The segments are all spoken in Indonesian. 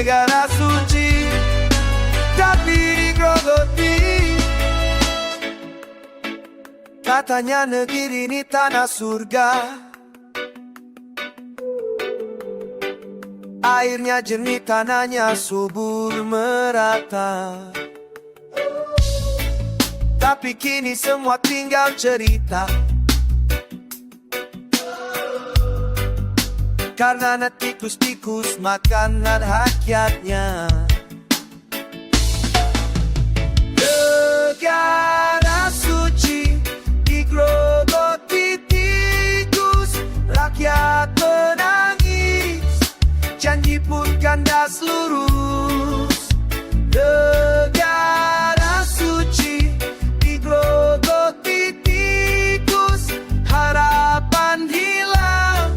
negara suci, tapi digerogoti. Katanya negeri ini tanah surga, airnya jernih, tanahnya subur merata. Tapi kini semua tinggal cerita, karena tikus-tikus makanan rakyatnya. Negara suci digerogoti tikus, rakyat menangis, janji pun kandas lurus. Negara suci digerogoti tikus, harapan hilang,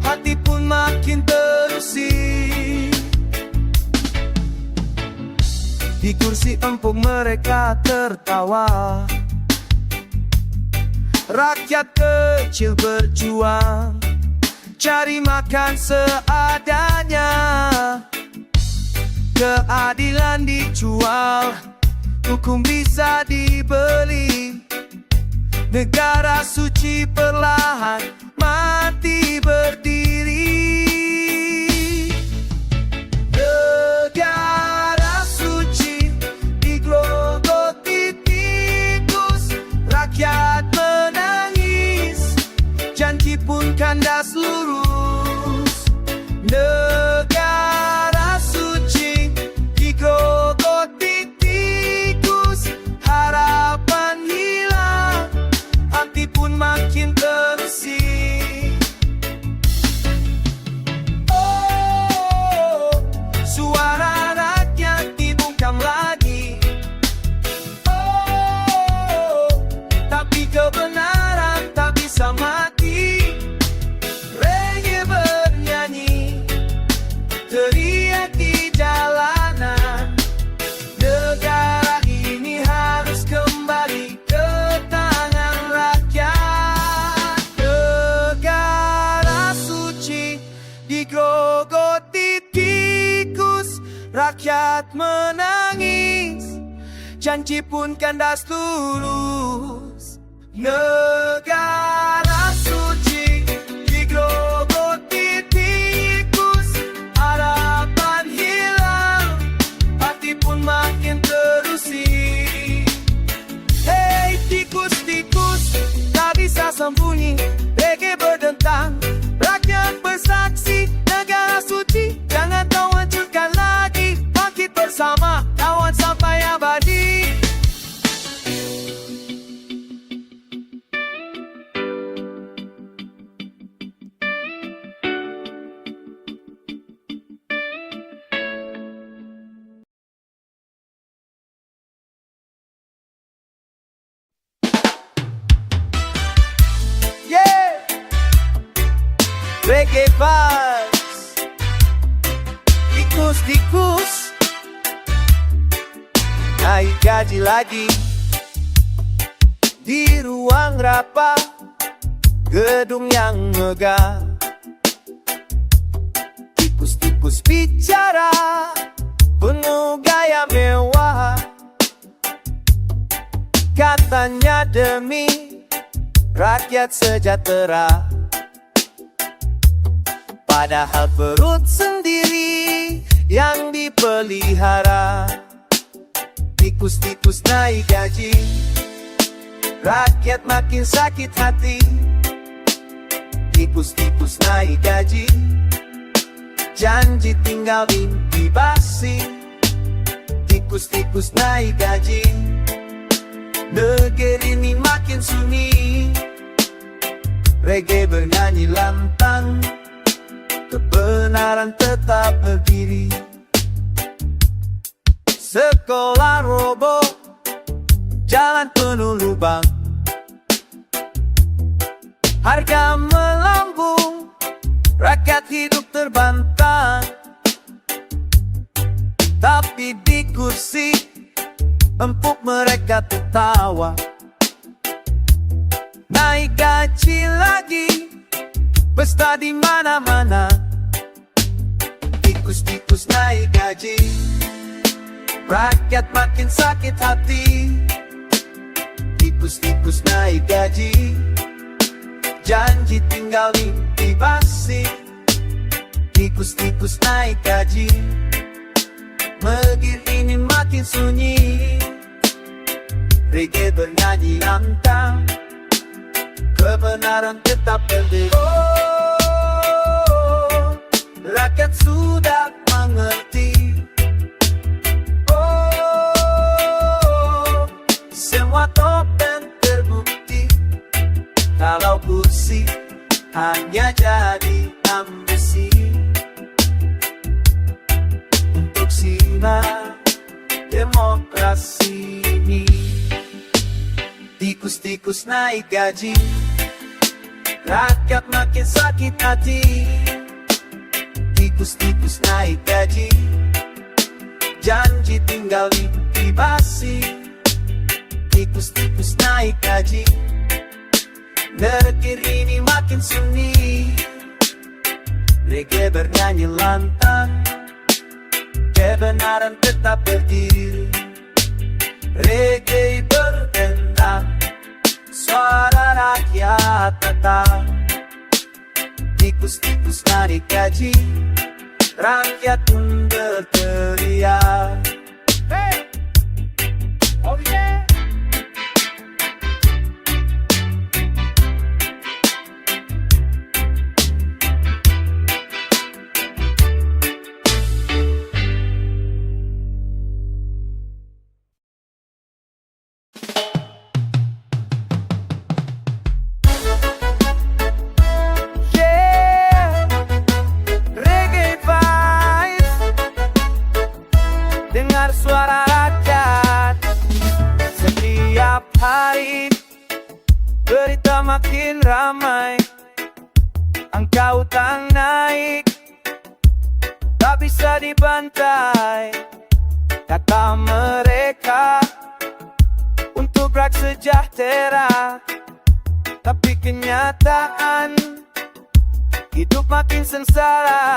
hati pun makin terusik. Di kursi empuk mereka tertawa, rakyat kecil berjuang, cari makan seadanya. Keadilan dijual, hukum bisa dibeli. Negara suci perlahan mati berdiri. Negara suci digerogoti tikus, rakyat menangis, janji pun kandas lurus. Negara suci digerogoti tikus, harapan hilang, hati pun makin terusik. Oh, suara rakyat dibungkam lagi. Oh, tapi kebenaran tak bisa mati. Reggae bernyanyi, teriak di jalanan. Negara ini harus kembali ke tangan rakyat. Negara suci digerogoti tikus, rakyat menangis, janji pun kandas lurus. Negara suci digerogoti tikus, harapan hilang, hati pun makin terusik. Hei tikus-tikus, tak bisa sembunyi, reggae berdentang, rakyat bersaksi. Negara suci, jangan kau hancurkan lagi, bangkit bersama, kawan sampai abadi. Yeah, reggae vibes, tikus-tikus naik gaji lagi. Di ruang rapat, gedung yang megah, tikus-tikus bicara penuh gaya mewah. Katanya demi rakyat sejahtera, padahal perut sendiri yang dipelihara. Tikus-tikus naik gaji, rakyat makin sakit hati. Tikus-tikus naik gaji, janji tinggal mimpi basi. Tikus-tikus naik gaji, negeri ini makin sunyi. Reggae bernyanyi lantang, kebenaran tetap berdiri. Sekolah roboh, jalan penuh lubang, harga melambung, rakyat hidup terbantah. Tapi di kursi empuk mereka tertawa. Naik gaji lagi, pesta di mana-mana. Tikus-tikus naik gaji, rakyat makin sakit hati. Tikus-tikus naik gaji, janji tinggal mimpi basi. Tikus-tikus naik gaji, Megir ini makin sunyi. Reggae bernyanyi lantang, kebenaran tetap berdiri. Oh, rakyat sudah mengerti. Oh, semua topeng terbukti. Kalau kursi hanya jadi ambisi untuk sinar demokrasi ini. Tikus-tikus naik gaji, rakyat makin sakit hati. Tikus-tikus naik gaji, janji tinggal mimpi basi. Tikus-tikus naik gaji, negeri ini makin sunyi. Reggae bernyanyi lantang, kebenaran tetap berdiri. Reggae berdendam, suara rakyat tetap. Tikus-tikus naik gaji, rakyat pun berteriak. Hey! Oh yeah! Dengar suara rakyat setiap hari, berita makin ramai, angka utang naik, tak bisa dibantai. Kata mereka untuk rakyat sejahtera, tapi kenyataan hidup makin sengsara.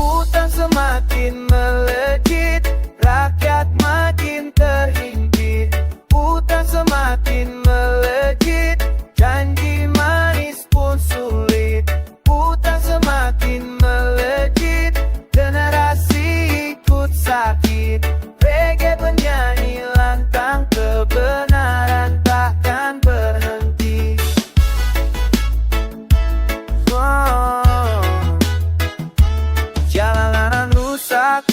Utang semakin melejit, rakyat makin terhimpit. Utang semakin melejit, janji manis pun sulit. Utang semakin melejit, generasi ikut sakit. Reggae bernyanyi lantang, kebenaran takkan berhenti. Jalanan rusak,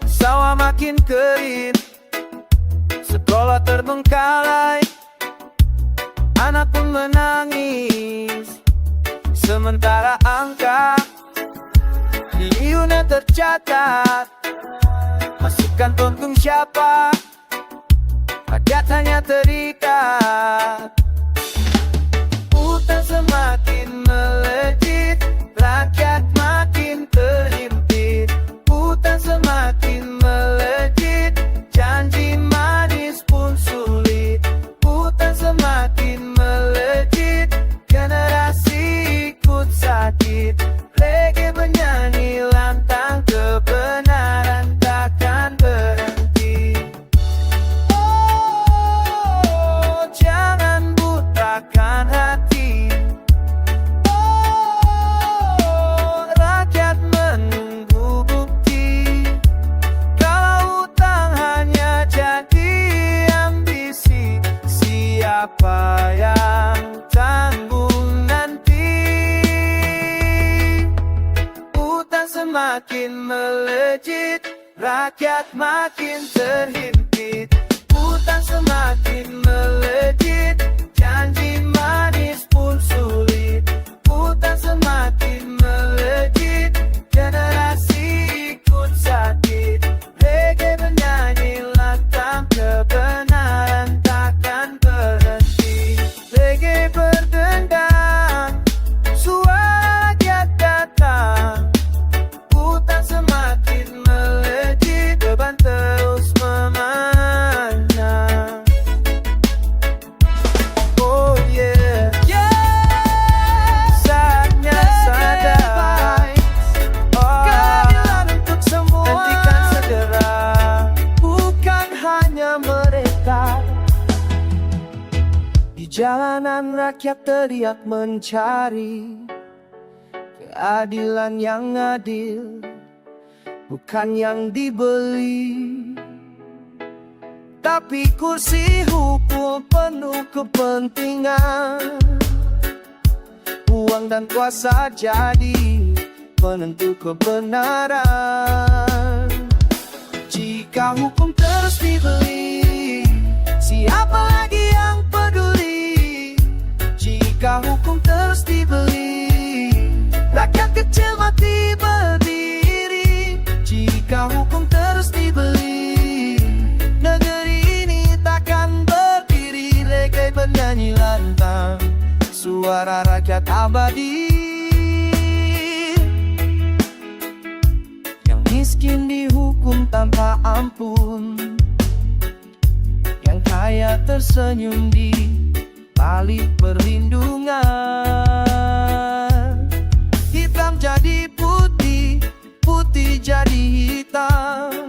sawah makin kering, sekolah terbengkalai, anak pun menangis. Sementara angka triliunnya tercatat, masukkan untung siapa, rakyat hanya terikat. Utang semakin melejit, rakyat makin terhimpit. Utang semakin melejit, janji manis pun sulit. Utang semakin melejit, generasi ikut sakit. Reggae bernyanyi lantang, kebenaran takkan berhenti. Oh, jangan butakan hati. Rakyat menunggu bukti. Kalau utang hanya jadi ambisi, siapa yang tanggung nanti? Utang semakin melejit, rakyat makin terhimpit. Utang semakin melejit, janji manis pun sulit. Utang semakin melejit, generasi ikut sakit. Reggae bernyanyi lantang, kebenaran takkan berhenti. Reggae berdendam, suara rakyat datang. Utang semakin melejit, beban terus memana. jalanan rakyat teriak mencari keadilan yang adil, bukan yang dibeli. Tapi kursi hukum penuh kepentingan, uang dan kuasa jadi penentu kebenaran. Jika hukum terus dibeli, siapa lagi yang peduli? Jika hukum terus dibeli, rakyat kecil mati berdiri. Jika hukum terus dibeli, negeri ini takkan berdiri. Reggae bernyanyi lantang, suara rakyat abadi. Yang miskin dihukum tanpa ampun, yang kaya tersenyum di balik perlindungan. Hitam jadi putih, putih jadi hitam.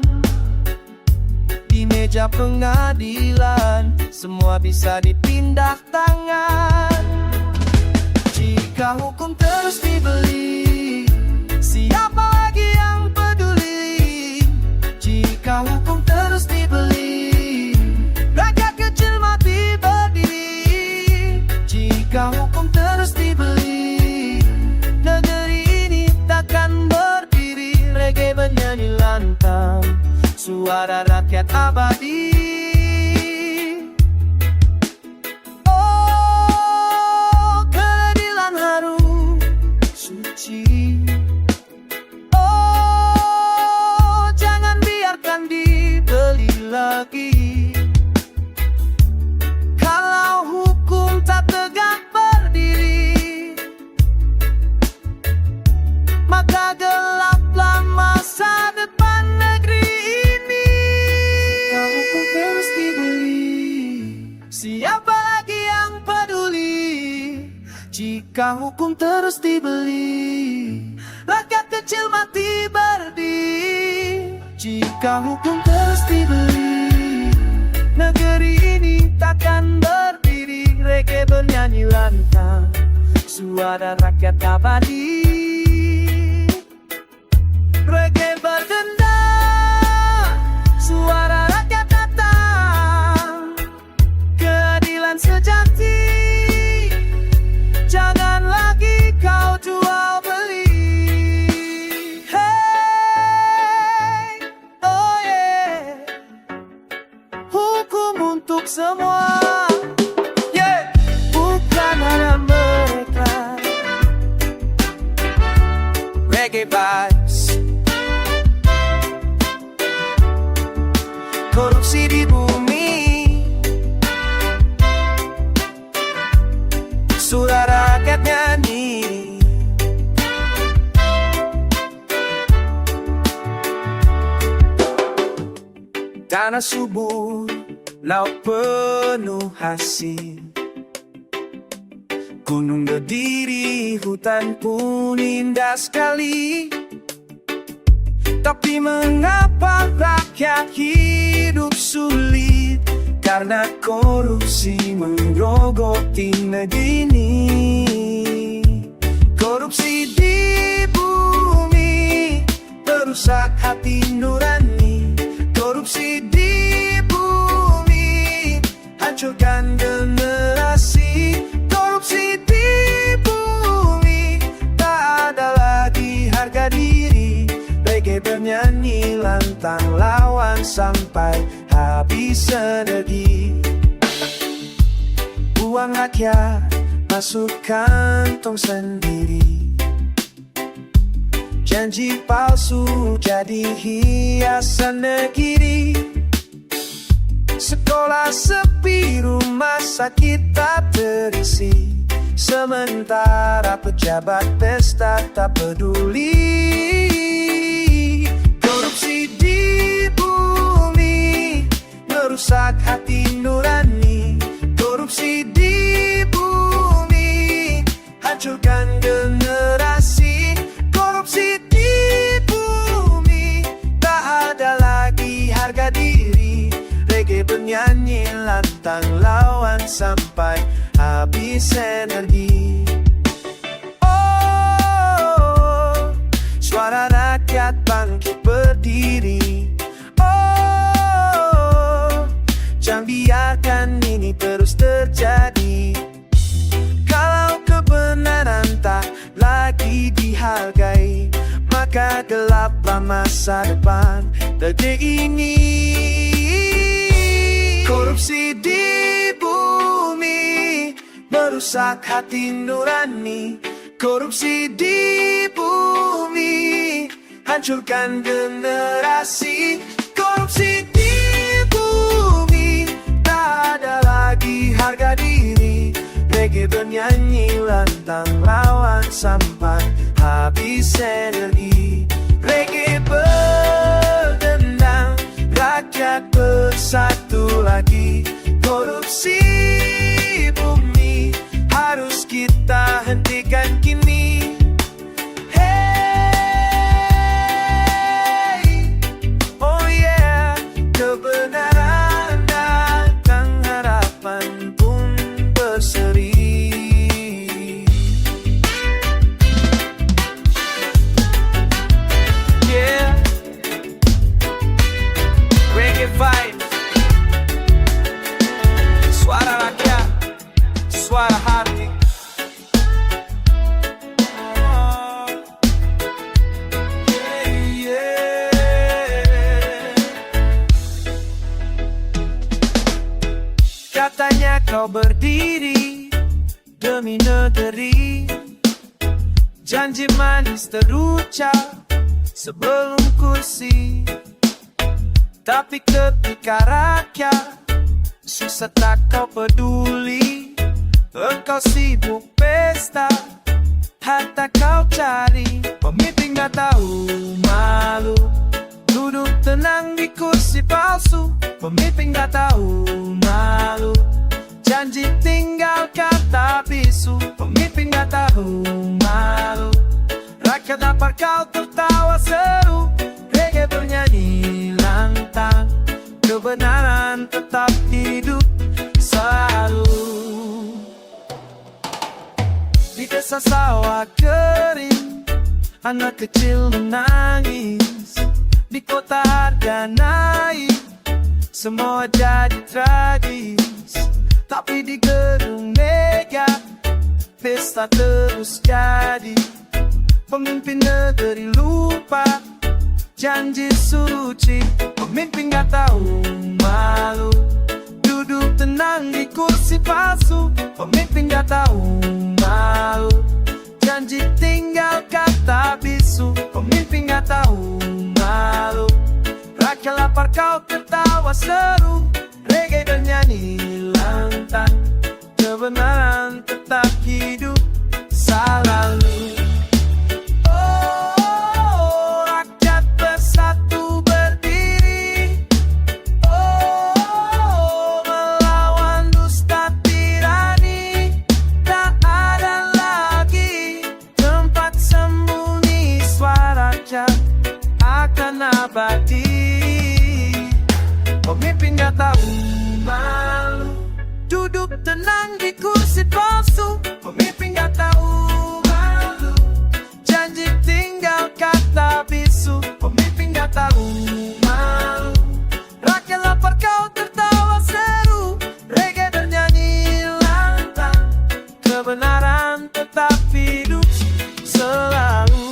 Di meja pengadilan semua bisa dipindah tangan. Jika hukum terus dibeli, siapa lagi yang peduli? Jika hukum terus dibeli, rakyat kecil mati berdiri. Jika hukum terus dibeli, negeri ini takkan berdiri. Reggae bernyanyi lantang, suara rakyat abadi. Oh, keadilan harum suci. Oh, jangan biarkan dibeli lagi. Kalau hukum tak tegak berdiri, maka gelaplah masa depan negeri ini. Kalau hukum terus dibeli, siapa lagi yang peduli? Jika hukum terus dibeli, rakyat kecil mati berdiri. Jika hukum terus dibeli, negeri ini takkan berdiri. Reggae bernyanyi lantang, suara rakyat abadi. Reggae berdendam, suara rakyat datang. Keadilan sejati, jangan lagi kau jual beli. Hey, oh yeah, hukum untuk semua. Yeah, bukan hanya mereka. Reggae vibes. Korupsi di bumi, suara rakyat nyanyi. Tanah subur, laut penuh hasil, gunung berdiri, hutan pun indah sekali. Tapi mengapa rakyat hidup sulit? Karena korupsi menggerogoti negeri ini. Korupsi di bumi merusak hati nurani. Korupsi di bumi hancurkan generasi. Korupsi di bumi tak ada lagi harga diri. Reggae bernyanyi lantang lawan sampai habis energi. Uang rakyat masuk kantong sendiri. Janji palsu jadi hiasan negeri. Sekolah sepi, rumah sakit tak terisi. Sementara pejabat pesta tak peduli. Korupsi di bumi merusak hati nurani. Korupsi di bumi hancurkan generasi. Korupsi di bumi tak ada lagi harga diri. Reggae bernyanyi lantang lawan sampai habis energi. Oh, suara rakyat bangkit berdiri. Oh, jangan biarkan ini terus terjadi. Kalau kebenaran tak lagi dihargai, maka gelaplah masa depan negeri ini. Korupsi di bumi merusak hati nurani. Korupsi di bumi hancurkan generasi. Korupsi di bumi tak ada lagi harga diri. Reggae bernyanyi lantang lawan sampah habis energi. Reggae berdendang, rakyat bersatu lagi. Korupsi bumi harus kita hentikan kini. Hey, oh yeah, kebenaran datang, harapan pun berseri. Yeah, reggae vibes, suara rakyat, suara hati. Katanya kau berdiri demi negeri, janji manis terucap sebelum kursi. Tapi ketika rakyat susah tak kau peduli. Engkau sibuk pesta, harta kau cari. Pemimpin gak tahu malu, duduk tenang di kursi palsu. Pemimpin gak tahu malu, janji tinggal kata bisu. Pemimpin gak tahu malu, rakyat lapar kau tertawa seru. Reggae bernyanyi lantang, kebenaran tetap hidup selalu. Di desa sawah kering, anak kecil menangis. Di kota harga naik, semua jadi tragis. Tapi di gedung mega, pesta terus jadi. Pemimpin negeri lupa janji suci. Pemimpin gak tahu malu, duduk tenang di kursi palsu. Pemimpin gak tahu malu, janji tinggal kata bisu. Pemimpin gak tahu malu, rakyat lapar kau tertawa seru. Reggae bernyanyi lantang, kebenaran tetap hidup selalu. Oh, rakyat bersatu berdiri. Oh, melawan dusta tirani. Tak ada lagi tempat sembunyi, suara rakyat akan abadi. Pemimpin gak tahu malu, duduk tenang di kursi palsu. Pemimpin gak tahu malu, janji tinggal kata bisu. Pemimpin gak tahu malu, rakyat lapar kau tertawa seru. Reggae bernyanyi lantang, kebenaran tetap hidup selalu.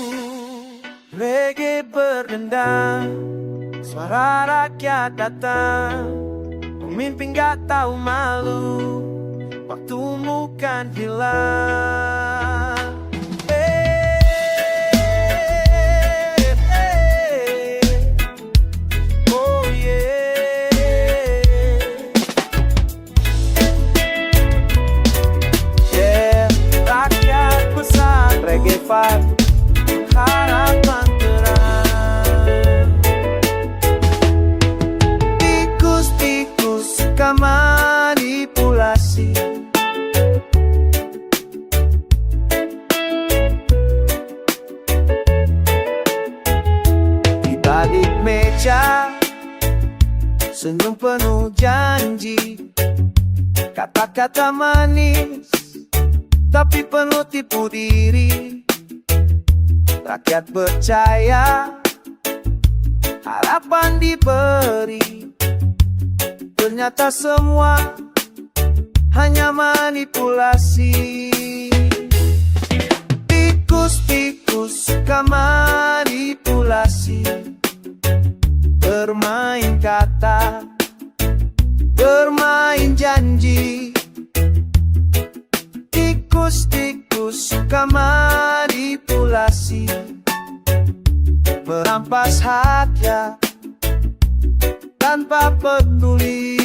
Reggae berdendang, suara rakyat datang. Pemimpin gak tahu malu, waktumu kan hilang. Oh yeah. Yeah, rakyat besar, reggae vibe, harapan terang. Tikus-tikus manipulasi, di balik meja senyum penuh janji. Kata-kata manis tapi penuh tipu diri. Rakyat percaya, harapan diberi, ternyata semua hanya manipulasi. Tikus-tikus suka manipulasi, bermain kata, bermain janji. Tikus-tikus suka manipulasi, merampas harta tanpa peduli.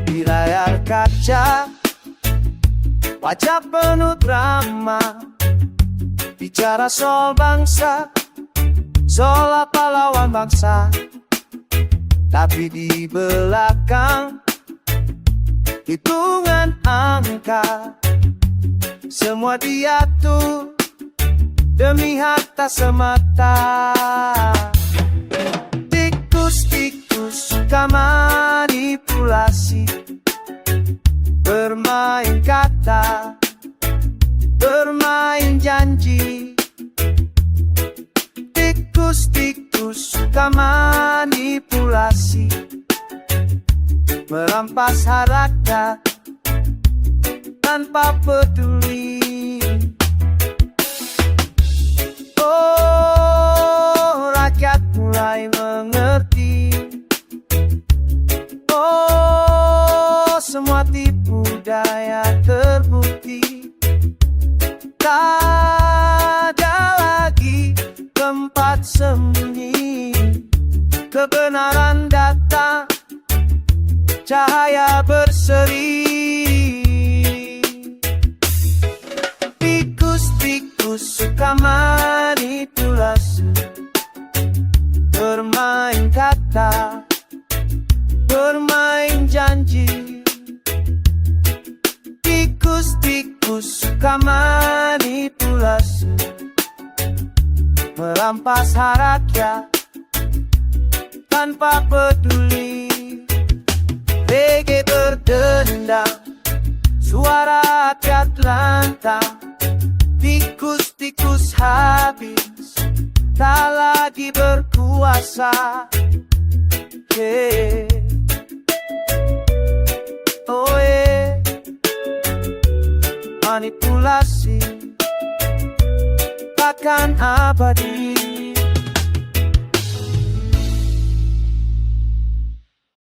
Di layar kaca, wajah penuh drama, bicara soal bangsa, seolah pahlawan bangsa. Tapi di belakang hitungan angka, semua diatur demi harta semata. Tikus-tikus suka manipulasi, bermain kata, bermain janji. Tikus-tikus suka manipulasi, merampas harta tanpa peduli. Oh, rakyat mulai mengerti. Oh, semua tipu daya terbukti. Tak ada lagi tempat sembunyi, kebenaran datang, cahaya berseri. Tikus-tikus suka manipulasi, bermain kata, bermain janji. Tikus-tikus suka manipulasi, merampas harta tanpa peduli. BG berdendam, suara rakyat lantang. Tikus-tikus habis, tak lagi berkuasa. Yeah. Oh yeah. Manipulasi takkan abadi.